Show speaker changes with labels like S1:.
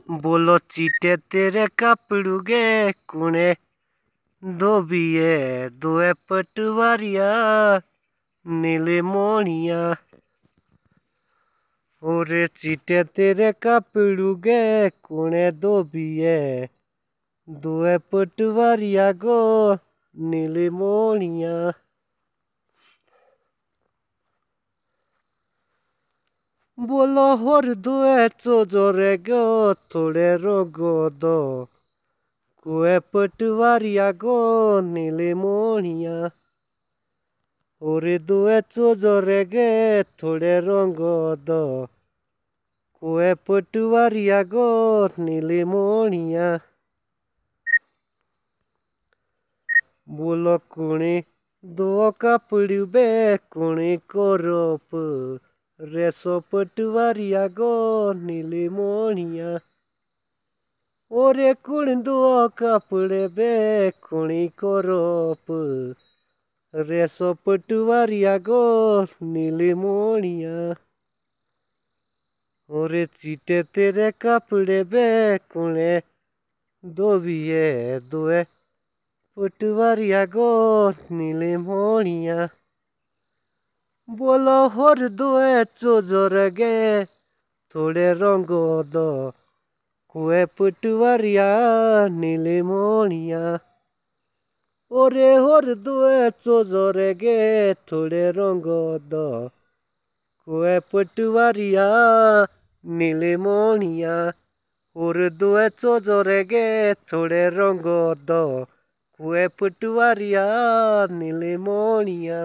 S1: बोलो चीटे तेरे कपड़ूगे कुने धोबिए दोए पटवारिया नीले मोनिया। ओरे चीटे तेरे कपड़ूगे कुने धोबिए दोए पटवारिया गो नीले मोनिया। बोलो होर दोए चोजोरे गो थोड़े रोगो दो कुए पटवारिया गो नीले मोनिया। ओरे दोए चोजोरे गे थोड़े रोगो दो कुए पटवारिया गो नीले मोनिया। बोलो कुणी दो कपड़ू बे कुणी कोरोप रेसो पटवारिया गो नीले मोनिया। ओरे कुण दो कपड़े बे कुणी कोरोप रेसो पटवारिया गो नीले मोनिया। ओरे चीटे तेरे कपड़े बे कुणे धोबिए दोए पटवारिया गो नीले मोनिया। बोलो होर दोए चोजोर गे थोड़े रंगो दो कुए पटवारिया नीले मोनिया। ओरे होर दोए चोजोर गे थोड़े रंगो दो कुए पटवारिया नीले मोनिया। और दोए चोजोर गे थोड़े रंगो दो कुए पटवारिया नीले मोनिया।